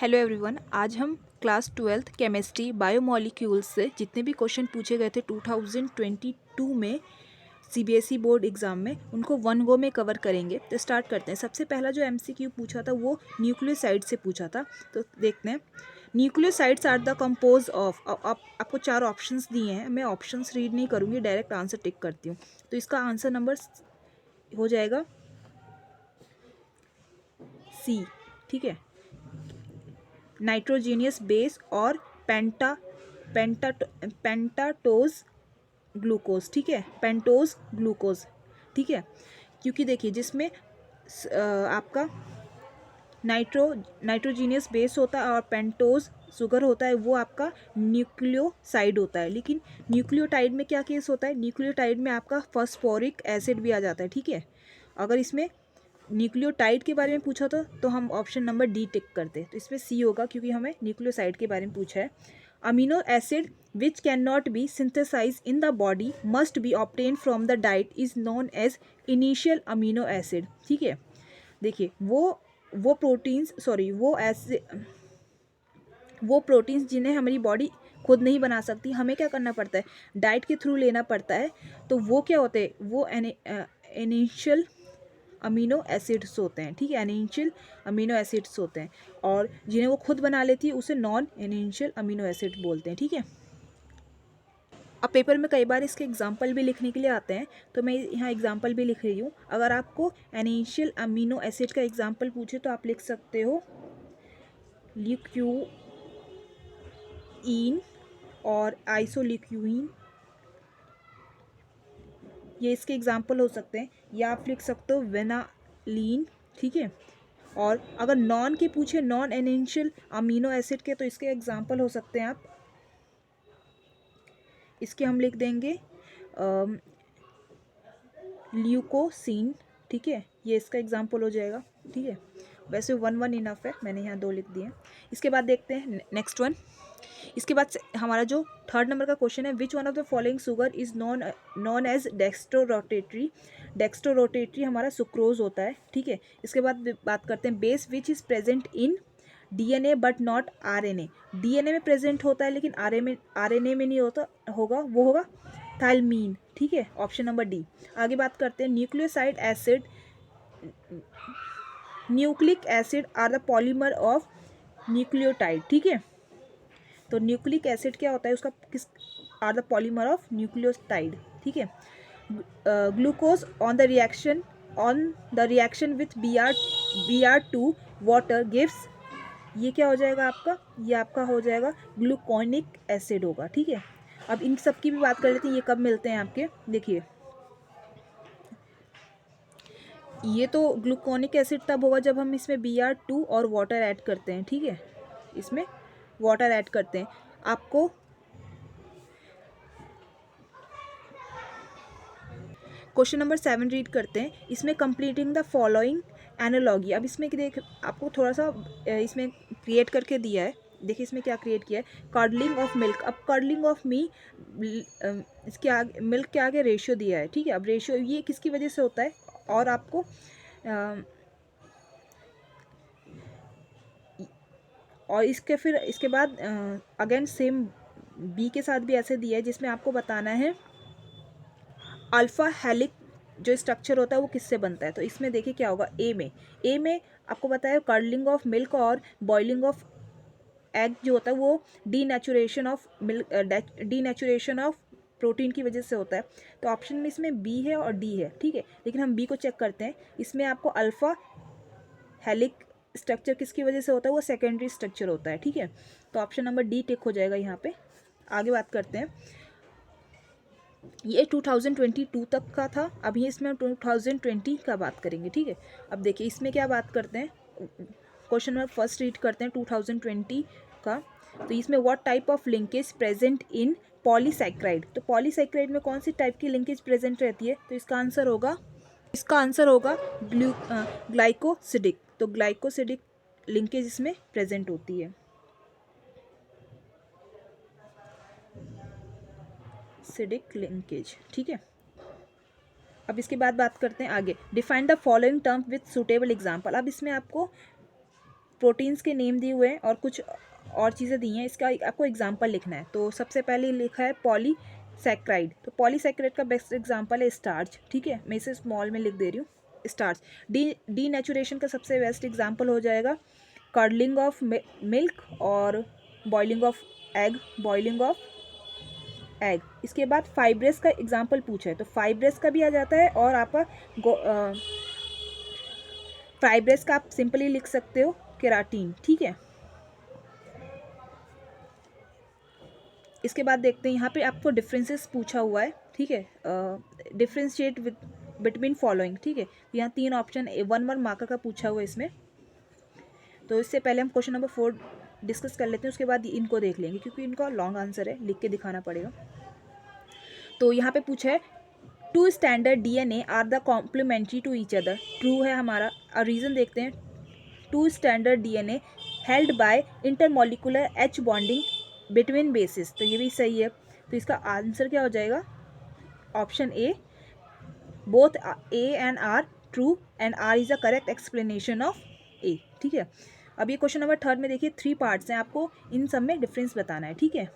Hello everyone, आज हम class 12th chemistry biomolecules से जितने भी क्वेश्चन पूछे गए थे 2022 में सीबीएसई बोर्ड एग्जाम में, उनको वन गो में कवर करेंगे। तो स्टार्ट करते हैं। सबसे पहला जो एमसीक्यू पूछा था वो न्यूक्लियोसाइड से पूछा था। तो देखते हैं। Nucleosides are the composed of, आपको चार ऑप्शंस दिए हैं। मैं ऑप्शंस रीड नहीं करूँगी, डायरेक्ट आंसर टिक करती हूँ। तो इसका आंसर नंबर हो जाएगा सी। ठीक है, नाइट्रोजीनियस बेस और पेंटाटोज ग्लूकोज। ठीक है, पेंटोज ग्लूकोज। ठीक है, क्योंकि देखिए जिसमें आपका नाइट्रोजीनियस बेस होता है और पेंटोज शुगर होता है, वो आपका न्यूक्लियोसाइड होता है। लेकिन न्यूक्लियोटाइड में क्या केस होता है? न्यूक्लियोटाइड में आपका फॉस्फोरिक एसिड भी आ जाता है। ठीक है, अगर इसमें न्यूक्लियोटाइड के बारे में पूछा था तो हम ऑप्शन नंबर डी टिक करते। तो इसमें सी होगा, क्योंकि हमें न्यूक्लियोसाइड के बारे में पूछा है। Amino acid which can not be synthesise in the body must be obtain from the diet is known as initial amino acid. ठीक है, देखिए वो प्रोटीन्स, सॉरी वो प्रोटीन्स जिन्हें हमारी बॉडी खुद नहीं बना सकती, हमें क्या करना पड़ता है? डाइट के थ्रू लेना पड़ता है। तो वो क्या होते हैं? वो इनिशियल अमीनो एसिड्स होते हैं। ठीक है, एनिशियल अमीनो एसिड्स होते हैं, और जिन्हें वो खुद बना लेती है उसे नॉन एनिशियल अमीनो एसिड बोलते हैं। ठीक है, अब पेपर में कई बार इसके एग्जाम्पल भी लिखने के लिए आते हैं, तो मैं यहाँ एग्जाम्पल भी लिख रही हूँ। अगर आपको एनिशियल अमीनो एसिड का एग्जाम्पल पूछे तो आप लिख सकते हो ल्यूक्यूइन और आइसोल्यूक्यूइन, ये इसके एग्जाम्पल हो सकते हैं। या आप लिख सकते हो वेनालीन। ठीक है, और अगर नॉन के पूछे, नॉन एनिशियल अमीनो एसिड के, तो इसके एग्जाम्पल हो सकते हैं आप, इसके हम लिख देंगे ल्यूकोसिन। ठीक है, ये इसका एग्जाम्पल हो जाएगा। ठीक है, वैसे वन इनफ है, मैंने यहाँ दो लिख दिए हैं। इसके बाद देखते हैं नेक्स्ट वन। इसके बाद हमारा जो थर्ड नंबर का क्वेश्चन है, which one of the following sugar is non as dextrorotatory. Dextrorotatory हमारा सुक्रोज होता है। ठीक है, इसके बाद बात करते हैं base which is present in DNA but not RNA. DNA में प्रेजेंट होता है लेकिन आरएनए में नहीं होता, होगा वो होगा थाइलमीन। ठीक है, ऑप्शन नंबर डी। आगे बात करते हैं nucleoside acid, nucleic acid are the polymer of nucleotide. ठीक है, तो न्यूक्लिक एसिड क्या होता है उसका, किस are the polymer of nucleotide. ठीक है, glucose on the reaction with Br2 water gives, ये क्या हो जाएगा आपका? ये आपका हो जाएगा ग्लूकोनिक एसिड होगा। ठीक है, अब इन सब की भी बात कर लेते हैं, ये कब मिलते हैं आपके। देखिए, ये तो ग्लूकोनिक एसिड तब होगा जब हम इसमें Br2 और वाटर ऐड करते हैं। ठीक है, इसमें वाटर ऐड करते हैं। आपको क्वेश्चन नंबर 7 रीड करते हैं। इसमें कंप्लीटिंग द फॉलोइंग एनालॉगी। अब इसमें देख, आपको थोड़ा सा इसमें क्रिएट करके दिया है। देखिए इसमें क्या क्रिएट किया है, कर्डलिंग ऑफ मिल्क। अब कर्डलिंग ऑफ इसके आगे मिल्क के आगे रेशियो दिया है। ठीक है, अब रेशियो ये किसकी वजह से होता है, और आपको और इसके बाद अगेन सेम बी के साथ भी ऐसे दिया है, जिसमें आपको बताना है अल्फा हेलिक जो स्ट्रक्चर होता है वो किससे बनता है। तो इसमें देखिए क्या होगा, ए में आपको बताया कर्डलिंग ऑफ मिल्क और बॉइलिंग ऑफ एग जो होता है वो डीनेचुरेशन ऑफ प्रोटीन की वजह से होता है। तो ऑप्शन में इसमें बी है और डी है। ठीक है, लेकिन हम बी को चेक करते हैं। इसमें आपको अल्फा हेलिक स्ट्रक्चर किसकी वजह से होता है, वो सेकेंडरी स्ट्रक्चर होता है। ठीक है, तो ऑप्शन नंबर डी टिक हो जाएगा यहाँ पे। आगे बात करते हैं, ये 2022 तक का था, अभी इसमें 2020 का बात करेंगे। ठीक है, अब देखिए इसमें क्या बात करते हैं, क्वेश्चन नंबर फर्स्ट रीड करते हैं 2020 का। तो इसमें what type of linkage present in polysaccharide. तो पॉलीसैक्राइड में कौन सी टाइप की लिंकेज प्रेजेंट रहती है? तो इसका आंसर होगा ग्लाइकोसिडिक। तो ग्लाइकोसिडिक लिंकेज इसमें प्रेजेंट होती है। सिडिक लिंकेज। ठीक है, अब इसके बाद बात करते हैं आगे, define the following term with suitable example. अब इसमें आपको प्रोटीन्स के नेम दिए हुए हैं और कुछ और चीज़ें दी हैं, इसका आपको एग्जांपल लिखना है। तो सबसे पहले लिखा है पॉलीसैकेराइड, तो पॉलीसैकेराइड का बेस्ट एग्जांपल है स्टार्च, ठीक है, मैं इसे स्मॉल में लिख दे रही हूँ, स्टार्च। डी नेचुरेशन का सबसे बेस्ट एग्जांपल हो जाएगा कर्लिंग ऑफ मिल्क और बॉइलिंग ऑफ एग, इसके बाद फाइब्रेस का एग्जांपल पूछा है, तो फाइब्रेस का भी आ जाता है और आपका फाइब्रेस का आप सिंपली लिख सकते हो केराटिन, ठीक है। इसके बाद देखते हैं यहाँ पे आपको डिफरेंसेस पूछा हुआ है, ठीक है, डिफ्रेंशिएट बिटवीन फॉलोइंग, ठीक है। यहाँ 3 ऑप्शन 1 मार्कर का पूछा हुआ है इसमें। तो इससे पहले हम क्वेश्चन नंबर 4 डिस्कस कर लेते हैं, उसके बाद इनको देख लेंगे क्योंकि इनका लॉन्ग आंसर है, लिख के दिखाना पड़ेगा। तो यहाँ पे पूछा है 2 standard DNA are the complementary to each other, true है हमारा। और रीज़न देखते हैं, 2 standard DNA held by intermolecular H bonding between basis, तो ये भी सही है। तो इसका आंसर क्या हो जाएगा, option A, both A and R true and R is the correct explanation of A, ठीक है। अब ये क्वेश्चन नंबर 3 में देखिए 3 पार्ट्स हैं, आपको इन सब में डिफरेंस बताना है, ठीक है।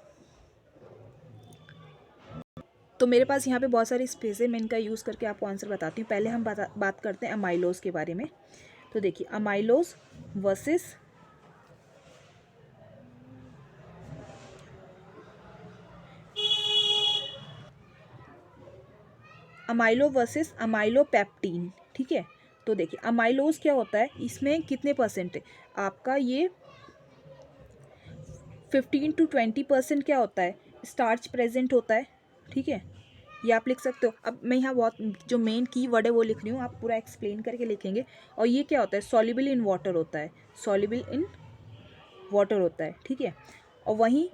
तो मेरे पास यहाँ पे बहुत सारी स्पेस है, मैं इनका यूज़ करके आपको आंसर बताती हूँ। पहले हम बात करते हैं अमाइलोज के बारे में। तो देखिए अमाइलोज वर्सेस अमाइलोपेप्टीन, ठीक है। तो देखिए अमाइलोज क्या होता है, इसमें कितने परसेंट है आपका, ये 15 to 20% क्या होता है, स्टार्च प्रेजेंट होता है, ठीक है। ये आप लिख सकते हो। अब मैं यहाँ बहुत जो मेन की वर्ड है वो लिख रही हूँ, आप पूरा एक्सप्लेन करके लिखेंगे। और ये क्या होता है, सॉल्युबल इन वाटर होता है, सॉल्युबल इन वाटर होता है, ठीक है। और वहीं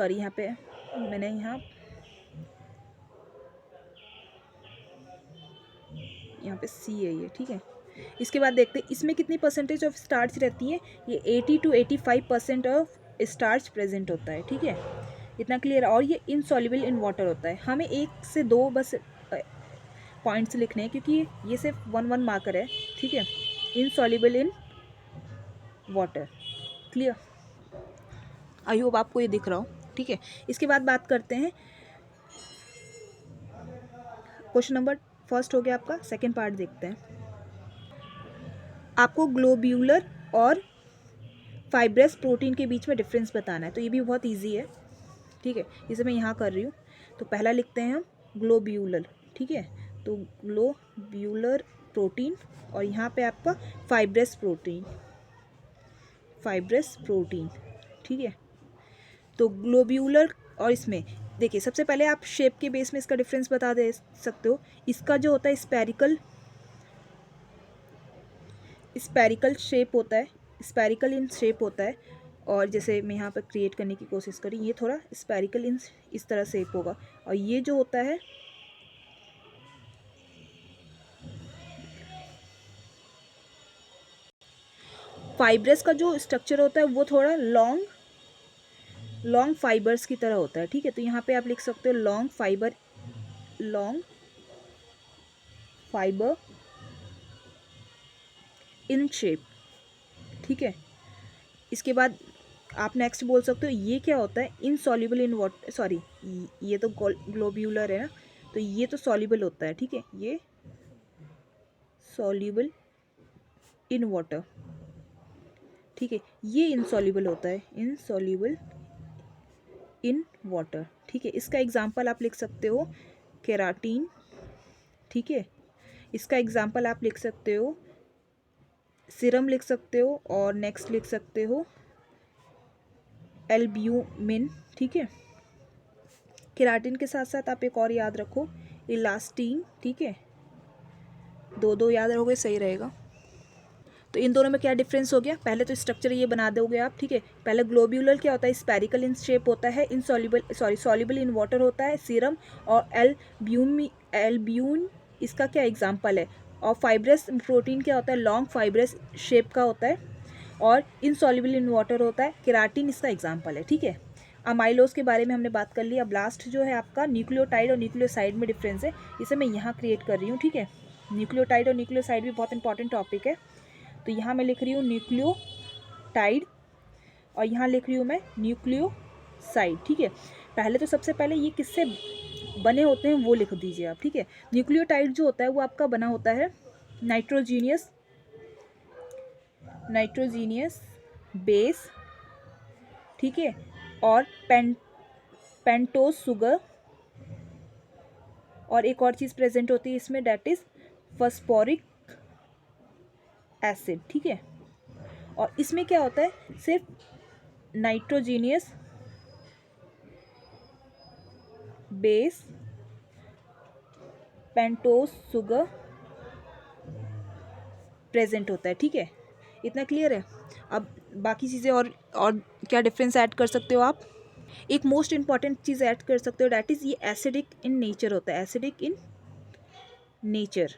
यहाँ पे मैंने यहाँ पे सी है ये, ठीक है। इसके बाद देखते हैं इसमें कितनी परसेंटेज ऑफ स्टार्च रहती है, ये 80 to 85% ऑफ स्टार्च प्रेजेंट होता है, ठीक है। इतना क्लियर। और ये इनसॉल्युबल इन वाटर होता है। हमें 1 से 2 बस पॉइंट्स लिखने हैं क्योंकि ये सिर्फ 1 मार्कर है, ठीक है। Insoluble in water, clear, I hope आपको ये दिख रहा हो, ठीक है। इसके बाद बात करते हैं, क्वेश्चन नंबर फर्स्ट हो गया आपका, सेकेंड पार्ट देखते हैं। आपको ग्लोब्यूलर और फाइब्रस प्रोटीन के बीच में डिफरेंस बताना है, तो ये भी बहुत इजी है, ठीक है। इसे मैं यहाँ कर रही हूँ। तो पहला लिखते हैं हम ग्लोब्यूलर, ठीक है। तो ग्लोब्यूलर प्रोटीन और यहाँ पे आपका फाइब्रस प्रोटीन, ठीक है। तो ग्लोब्यूलर और इसमें देखिए सबसे पहले आप शेप के बेस में इसका डिफरेंस बता दे सकते हो। इसका जो होता है स्पेरिकल शेप होता है, स्पेरिकल इन शेप होता है। और जैसे मैं यहाँ पर क्रिएट करने की कोशिश करी, ये थोड़ा स्पेरिकल इन इस तरह शेप होगा। और ये जो होता है फाइब्रस का जो स्ट्रक्चर होता है वो थोड़ा लॉन्ग फाइबर्स की तरह होता है, ठीक है। तो यहाँ पे आप लिख सकते हो लॉन्ग फाइबर इन शेप, ठीक है। इसके बाद आप नेक्स्ट बोल सकते हो ये क्या होता है, इनसॉल्युबल इन वाटर, सॉरी ये तो ग्लोब्यूलर है ना, तो ये तो सॉल्युबल होता है, ठीक है। ये सॉल्युबल इन वाटर, ठीक है। ये इनसॉल्युबल होता है, इनसॉल्युबल इन वाटर, ठीक है। इसका एग्जाम्पल आप लिख सकते हो केराटिन, ठीक है। इसका एग्जाम्पल आप लिख सकते हो सीरम लिख सकते हो, और नेक्स्ट लिख सकते हो एल्ब्यूमिन, ठीक है। केराटिन के साथ साथ आप एक और याद रखो इलास्टीन, ठीक है। 2 याद रखोगे सही रहेगा। तो इन दोनों में क्या डिफरेंस हो गया, पहले तो स्ट्रक्चर ये बना दोगे आप, ठीक है। पहले ग्लोब्यूलर क्या होता है, स्पेरिकल इन शेप होता है, सॉल्युबल इन वाटर होता है सीरम। और एल्ब्यून इसका क्या एग्जाम्पल है। और फाइब्रस प्रोटीन क्या होता है, लॉन्ग फाइब्रस शेप का होता है और इनसॉल्युबल इन वाटर होता है। केराटिन इसका एग्जाम्पल है, ठीक है। अमाइलोज के बारे में हमने बात कर ली। अब लास्ट जो है आपका न्यूक्लियोटाइड और न्यूक्लियोसाइड में डिफरेंस है, इसे मैं यहाँ क्रिएट कर रही हूँ, ठीक है। न्यूक्लियोटाइड और न्यूक्लियोसाइड भी बहुत इंपॉर्टेंट टॉपिक है। तो यहाँ मैं लिख रही हूँ न्यूक्लियोटाइड और यहाँ लिख रही हूँ मैं न्यूक्लियोसाइड, ठीक है। पहले तो सबसे पहले ये किससे बने होते हैं वो लिख दीजिए आप, ठीक है। न्यूक्लियोटाइड जो होता है वो आपका बना होता है नाइट्रोजीनियस बेस, ठीक है, और पेंटोज शुगर, और एक और चीज़ प्रेजेंट होती है इसमें, डेट इज फॉस्फोरिक एसिड, ठीक है। और इसमें क्या होता है, सिर्फ nitrogenous base pentose sugar present होता है, ठीक है। इतना क्लियर है। अब बाकी चीज़ें और क्या डिफरेंस ऐड कर सकते हो आप, एक मोस्ट इंपॉर्टेंट चीज़ ऐड कर सकते हो, डैट इज़ ये एसिडिक इन नेचर होता है, एसिडिक इन नेचर,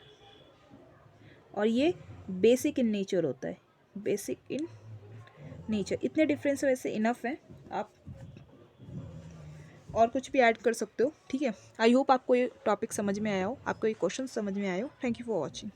और ये बेसिक इन नेचर होता है, बेसिक इन नेचर। इतने डिफरेंस वैसे इनफ है, आप और कुछ भी ऐड कर सकते हो, ठीक है। आई होप आपको ये टॉपिक समझ में आया हो, आपको ये क्वेश्चन समझ में आया हो। Thank you for watching.